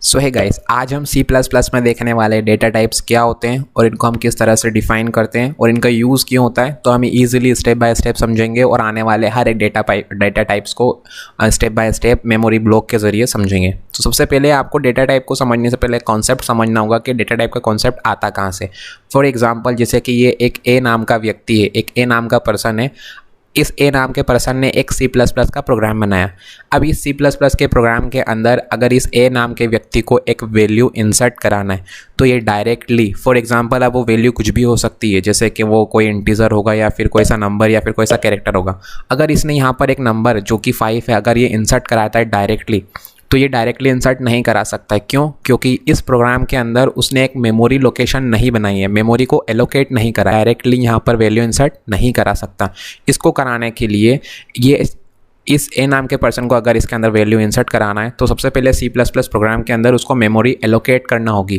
सो है गाइस, आज हम C++ में देखने वाले डेटा टाइप्स क्या होते हैं और इनको हम किस तरह से डिफाइन करते हैं और इनका यूज़ क्यों होता है। तो हम इजीली स्टेप बाय स्टेप समझेंगे और आने वाले हर एक डेटा टाइप्स को step by step memory block के ज़रिए समझेंगे। तो सबसे पहले आपको डेटा टाइप को समझने से पहले कॉन्सेप्ट समझना होगा कि डेटा टाइप का कॉन्सेप्ट आता कहाँ से। फॉर एग्जाम्पल, जैसे कि ये एक ए नाम का व्यक्ति है, एक ए नाम का पर्सन है। इस ए नाम के पर्सन ने एक C++ का प्रोग्राम बनाया। अब इस C++ के प्रोग्राम के अंदर अगर इस ए नाम के व्यक्ति को एक वैल्यू इंसर्ट कराना है तो ये डायरेक्टली, फॉर एग्जांपल, अब वो वैल्यू कुछ भी हो सकती है, जैसे कि वो कोई इंटीजर होगा या फिर कोई सा नंबर या फिर कोई सा कैरेक्टर होगा। अगर इसने यहाँ पर एक नंबर जो कि 5 है, अगर ये इंसर्ट कराता है डायरेक्टली, तो ये डायरेक्टली इंसर्ट नहीं करा सकता है। क्यों? क्योंकि इस प्रोग्राम के अंदर उसने एक मेमोरी लोकेशन नहीं बनाई है, मेमोरी को एलोकेट नहीं करा, डायरेक्टली यहाँ पर वैल्यू इंसर्ट नहीं करा सकता। इसको कराने के लिए ये इस ए नाम के पर्सन को अगर इसके अंदर वैल्यू इंसर्ट कराना है तो सबसे पहले C++ प्रोग्राम के अंदर उसको मेमोरी एलोकेट करना होगी।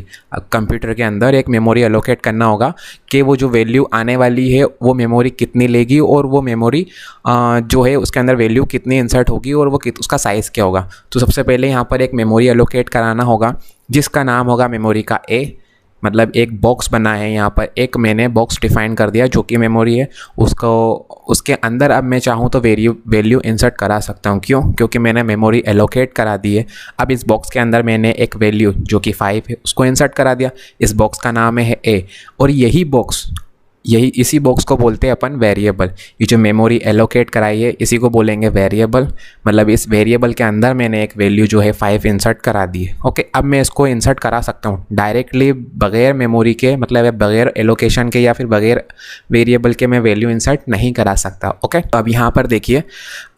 कंप्यूटर के अंदर एक मेमोरी एलोकेट करना होगा कि वो जो वैल्यू आने वाली है वो मेमोरी कितनी लेगी और वो मेमोरी जो है उसके अंदर वैल्यू कितनी इंसर्ट होगी और वो उसका साइज़ क्या होगा। तो सबसे पहले यहाँ पर एक मेमोरी एलोकेट कराना होगा जिसका नाम होगा मेमोरी का ए, मतलब एक बॉक्स बना है। यहाँ पर एक मैंने बॉक्स डिफाइन कर दिया जो कि मेमोरी है, उसके अंदर अब मैं चाहूँ तो वैल्यू इंसर्ट करा सकता हूँ। क्यों? क्योंकि मैंने मेमोरी एलोकेट करा दी है। अब इस बॉक्स के अंदर मैंने एक वैल्यू जो कि 5 है उसको इंसर्ट करा दिया। इस बॉक्स का नाम है ए और इसी बॉक्स को बोलते हैं अपन वेरिएबल। ये जो मेमोरी एलोकेट कराई है इसी को बोलेंगे वेरिएबल। मतलब इस वेरिएबल के अंदर मैंने एक वैल्यू जो है 5 इंसर्ट करा दी है। ओके, अब मैं इसको इंसर्ट करा सकता हूँ डायरेक्टली बगैर मेमोरी के, मतलब बगैर एलोकेशन के या फिर बगैर वेरिएबल के मैं वैल्यू इंसर्ट नहीं करा सकता। ओके, तो अब यहाँ पर देखिए,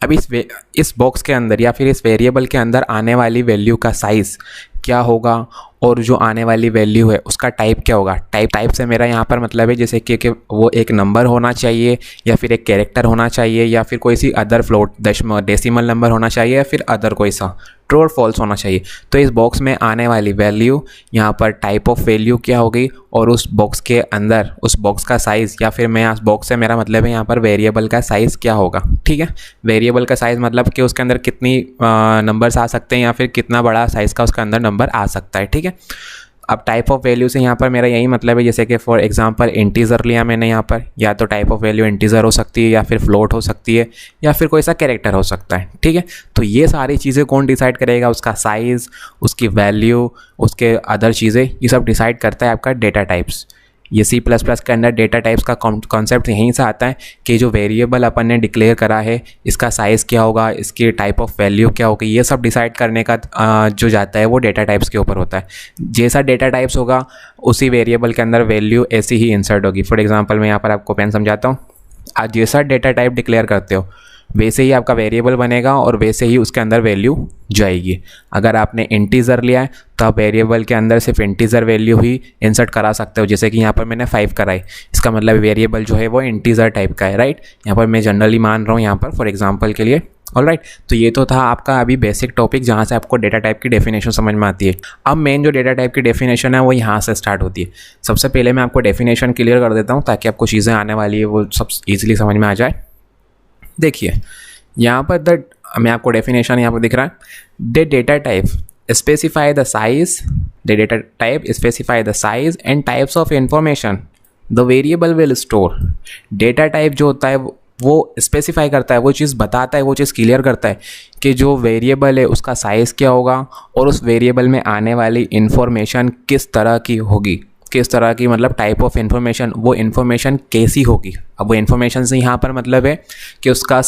अब इस बॉक्स के अंदर या फिर इस वेरिएबल के अंदर आने वाली वैल्यू का साइज़ क्या होगा और जो आने वाली वैल्यू है उसका टाइप क्या होगा। टाइप से मेरा यहाँ पर मतलब है जैसे कि वो एक नंबर होना चाहिए या फिर एक कैरेक्टर होना चाहिए या फिर कोई सी अदर फ्लोट डेसिमल नंबर होना चाहिए या फिर अदर कोई सा ट्रू और फॉल्स होना चाहिए। तो इस बॉक्स में आने वाली वैल्यू यहाँ पर टाइप ऑफ वैल्यू क्या होगी और उस बॉक्स के अंदर उस बॉक्स का साइज़, या फिर मैं उस बॉक्स से मेरा मतलब है यहाँ पर वेरिएबल का साइज़ क्या होगा। ठीक है, वेरिएबल का साइज़ मतलब कि उसके अंदर कितनी नंबर्स आ सकते हैं या फिर कितना बड़ा साइज़ का उसके अंदर नंबर आ सकता है। ठीक है, अब टाइप ऑफ वैल्यू से यहाँ पर मेरा यही मतलब है, जैसे कि फॉर एग्जांपल इंटीजर लिया मैंने यहाँ पर, या तो टाइप ऑफ वैल्यू इंटीजर हो सकती है या फिर फ्लोट हो सकती है या फिर कोई सा कैरेक्टर हो सकता है। ठीक है, तो ये सारी चीज़ें कौन डिसाइड करेगा? उसका साइज़, उसकी वैल्यू, उसके अदर चीज़ें, ये सब डिसाइड करता है आपका डेटा टाइप्स। ये C++ के अंदर डेटा टाइप्स का कॉन्सेप्ट यहीं से आता है कि जो वेरिएबल अपन ने डिक्लेयर करा है इसका साइज़ क्या होगा, इसकी टाइप ऑफ वैल्यू क्या होगी, ये सब डिसाइड करने का जो जाता है वो डेटा टाइप्स के ऊपर होता है। जैसा डेटा टाइप्स होगा उसी वेरिएबल के अंदर वैल्यू ऐसी ही इंसर्ट होगी। फॉर एग्जांपल मैं यहाँ पर आपको पेन समझाता हूँ। आज जैसा डेटा टाइप डिक्लेयर करते हो वैसे ही आपका वेरिएबल बनेगा और वैसे ही उसके अंदर वैल्यू जाएगी। अगर आपने इंटीजर लिया है तो आप वेरिएबल के अंदर सिर्फ इंटीजर वैल्यू ही इंसर्ट करा सकते हो, जैसे कि यहाँ पर मैंने 5 कराई। इसका मतलब वेरिएबल जो है वो इंटीजर टाइप का है, राइट। यहाँ पर मैं जनरली मान रहा हूँ यहाँ पर फॉर एग्जांपल के लिए। ऑलराइट, तो ये तो था आपका अभी बेसिक टॉपिक जहाँ से आपको डेटा टाइप की डेफिनेशन समझ में आती है। अब मेन जो डेटा टाइप की डेफिनेशन है वो यहाँ से स्टार्ट होती है। सबसे पहले मैं आपको डेफिनेशन क्लियर कर देता हूँ ताकि आपको चीज़ें आने वाली है वो सब ईजिली समझ में आ जाए। देखिए यहाँ पर मैं आपको डेफिनेशन यहाँ पर दिख रहा है। The data type specify the size, the data type specify the size and types of information the variable will store. Data type जो होता है वो स्पेसिफाई करता है, वो चीज़ बताता है, वो चीज़ क्लियर करता है कि जो वेरिएबल है उसका साइज़ क्या होगा और उस वेरिएबल में आने वाली इंफॉर्मेशन किस तरह की होगी। किस तरह की मतलब टाइप ऑफ इंफॉर्मेशन, वो इन्फॉर्मेशन कैसी होगी। अब वो इन्फॉर्मेशन से यहाँ पर मतलब है कि उसका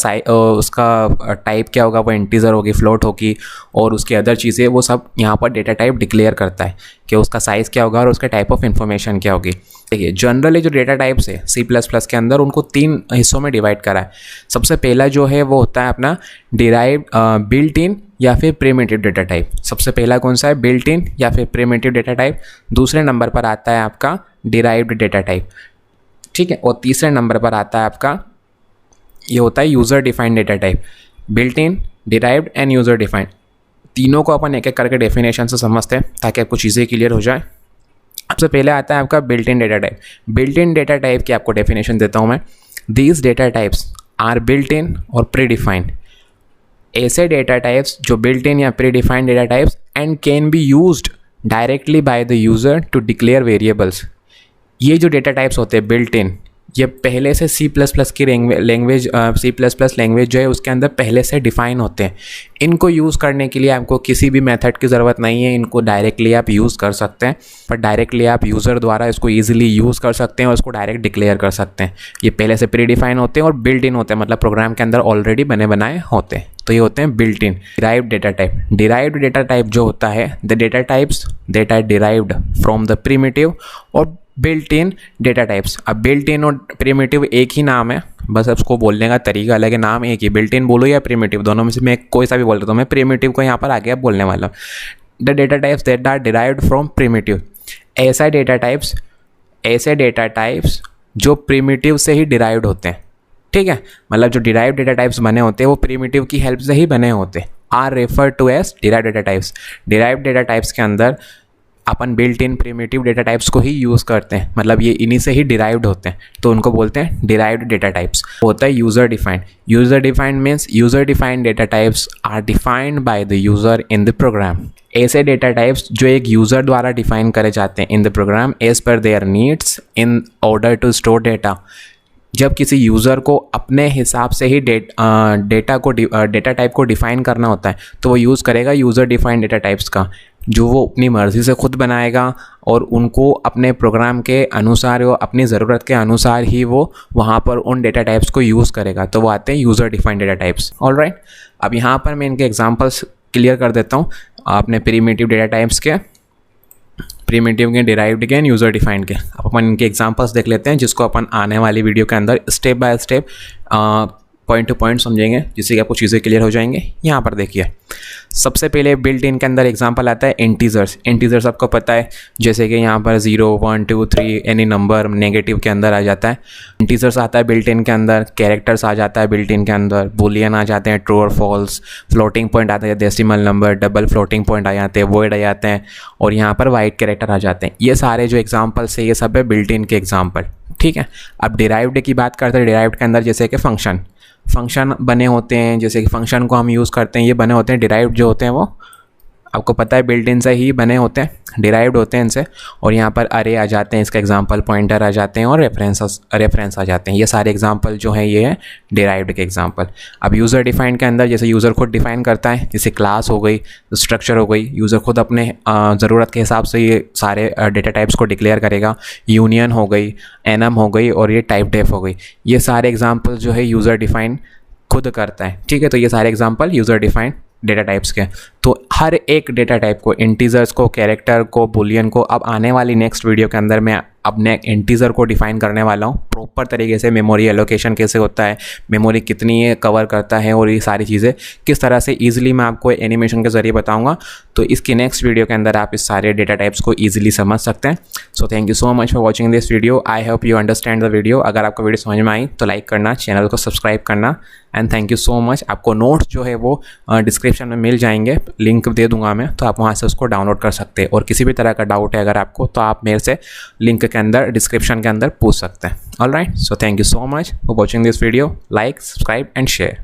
टाइप क्या होगा, वो इंटीजर होगी, फ्लोट होगी और उसकी अदर चीज़ें, वो सब यहाँ पर डेटा टाइप डिक्लेयर करता है कि उसका साइज़ क्या होगा और उसका टाइप ऑफ इंफॉर्मेशन क्या होगी। देखिए जनरली जो डेटा टाइप्स है C++ के अंदर उनको 3 हिस्सों में डिवाइड करा है। सबसे पहला जो है वो होता है अपना डिराइव्ड, बिल्ट इन या फिर प्रिमिटिव डेटा टाइप। सबसे पहला कौन सा है? बिल्ट इन या फिर प्रिमिटिव डेटा टाइप। दूसरे नंबर पर आता है आपका डिराइव्ड डेटा टाइप, ठीक है। और तीसरे नंबर पर आता है आपका ये होता है user defined data type. Built in, derived end user defined, तीनों को अपन एक एक करके डेफिनेशन से समझते हैं ताकि आपको चीज़ें क्लियर हो जाए। सबसे पहले आता है आपका built in data type. Built in data type की आपको डेफिनेशन देता हूँ मैं। These data types are built in और प्री डिफाइंड ऐसे डेटा टाइप्स जो बिल्ट इन या predefined data types and can be used directly by the user to declare variables. ये जो डेटा टाइप्स होते हैं बिल्ट इन, ये पहले से C++ की लैंग्वेज C++ लैंग्वेज जो है उसके अंदर पहले से डिफ़ाइन होते हैं। इनको यूज़ करने के लिए आपको किसी भी मेथड की ज़रूरत नहीं है, इनको डायरेक्टली आप यूज़ कर सकते हैं, पर डायरेक्टली आप यूज़र द्वारा इसको ईजिली यूज़ कर सकते हैं और इसको डायरेक्ट डिक्लेयर कर सकते हैं। ये पहले से प्री डिफाइन होते हैं और बिल्ट इन होते हैं, मतलब प्रोग्राम के अंदर ऑलरेडी बने बनाए होते हैं। तो ये होते हैं built in. Derived data type, derived data type जो होता है, the data types that are derived from the primitive और बिल्ट इन डेटा टाइप्स। अब बिल्ट इन और प्रिमिटिव एक ही नाम है, बस उसको बोलने का तरीका अलग है, नाम एक ही। बिल्ट इन बोलो या प्रिमिटिव, दोनों में से मैं कोई सा भी बोल रहा हूँ, मैं प्रिमिटिव को यहाँ पर आगे अब बोलने वाला हूँ। The data types that are derived from primitive, ऐसे डेटा टाइप्स जो प्रिमिटिव से ही डिराइव्ड होते हैं, ठीक है। मतलब जो डिराइव्ड डेटा टाइप्स बने होते हैं वो प्रिमिटिव की हेल्प से ही बने होते हैं, are refer to as derived data types. Derived data types के अंदर अपन built in primitive data types को ही यूज़ करते हैं, मतलब ये इन्हीं से ही डिराइव्ड होते हैं, तो उनको बोलते हैं डिराइव्ड डेटा टाइप्स। होता है user defined. User defined means user defined data types are defined by the user in the program. ऐसे डेटा टाइप्स जो एक यूज़र द्वारा डिफाइन करे जाते हैं in the program as per their needs in order to store data. जब किसी user को अपने हिसाब से ही डेटा टाइप को डिफ़ाइन करना होता है तो वो यूज़ करेगा यूज़र डिफाइंड डेटा टाइप्स का, जो वो अपनी मर्ज़ी से खुद बनाएगा और उनको अपने प्रोग्राम के अनुसार, वो अपनी ज़रूरत के अनुसार ही वो वहाँ पर उन डेटा टाइप्स को यूज़ करेगा। तो वो आते हैं user defined data types. Alright, अब यहाँ पर मैं इनके एग्जांपल्स क्लियर कर देता हूँ आपने प्रिमिटिव डेटा टाइप्स के, प्रिमिटिव के, डिराइव्ड के एंड यूज़र डिफाइंड के। अब अपन इनके एग्जांपल्स देख लेते हैं, जिसको अपन आने वाली वीडियो के अंदर step by step point two point समझेंगे, जिससे कि आपको चीज़ें क्लियर हो जाएंगे। यहाँ पर देखिए, सबसे पहले बिल्ट इन के अंदर एग्जांपल आता है इंटीजर्स। इंटीजर्स आपको पता है, जैसे कि यहाँ पर 0, 1, 2, 3 एनी नंबर नेगेटिव के अंदर आ जाता है। इंटीजर्स आता है बिल्ट इन के अंदर, कैरेक्टर्स आ जाता है बिल्ट इन के अंदर, बुलियन आ जाते हैं, ट्रू और फॉल्स, फ्लोटिंग पॉइंट आते हैं, decimal number, double floating point आ जाते हैं, वॉइड आ जाते हैं, और यहाँ पर वाइट कैरेक्टर आ जाते हैं। ये सारे जो एग्जाम्पल्स है ये सब है बिल्ट इन के एग्जाम्पल, ठीक है। अब डिराइव्ड की बात करते हैं। डिराइव्ड के अंदर जैसे कि फंक्शन बने होते हैं, जैसे कि फंक्शन को हम यूज़ करते हैं, ये बने होते हैं डिराइव्ड जो होते हैं, वो आपको पता है बिल्ट इन से ही बने होते हैं, डिराइव्ड होते हैं इनसे। और यहाँ पर अरे आ जाते हैं, इसका एग्जांपल पॉइंटर आ जाते हैं, और रेफरेंस आ जाते हैं। ये सारे एग्जांपल जो हैं ये है डिराइव्ड के एग्जांपल। अब यूज़र डिफाइंड के अंदर जैसे यूज़र खुद डिफाइन करता है, जैसे क्लास हो गई, स्ट्रक्चर हो गई, यूज़र खुद अपने ज़रूरत के हिसाब से ये सारे डेटा टाइप्स को डिक्लेयर करेगा। यूनियन हो गई, एनम हो गई, और ये टाइप डेफ हो गई। ये सारे एग्जाम्पल जो है यूज़र डिफाइन खुद करता है, ठीक है। तो ये सारे example user defined data types के। तो हर एक डेटा टाइप को, इंटीजर्स को, कैरेक्टर को, बुलियन को, अब आने वाली नेक्स्ट वीडियो के अंदर मैं अपने इंटीजर को डिफाइन करने वाला हूँ प्रॉपर तरीके से। मेमोरी एलोकेशन कैसे होता है, मेमोरी कितनी है कवर करता है, और ये सारी चीज़ें किस तरह से ईजिली मैं आपको एनिमेशन के ज़रिए बताऊँगा। तो इसकी नेक्स्ट वीडियो के अंदर आप इस सारे डेटा टाइप्स को ईजिली समझ सकते हैं। So thank you so much for watching this video. I hope you understand the video. अगर आपको वीडियो समझ में आई तो लाइक करना, चैनल को सब्सक्राइब करना, and thank you so much. आपको नोट्स जो है वो डिस्क्रिप्शन में मिल जाएंगे, लिंक दे दूंगा मैं, तो आप वहाँ से उसको डाउनलोड कर सकते हैं। और किसी भी तरह का डाउट है अगर आपको, तो आप मेरे से लिंक के अंदर, डिस्क्रिप्शन के अंदर पूछ सकते हैं। Alright, so thank you so much for watching this video. Like, subscribe and share.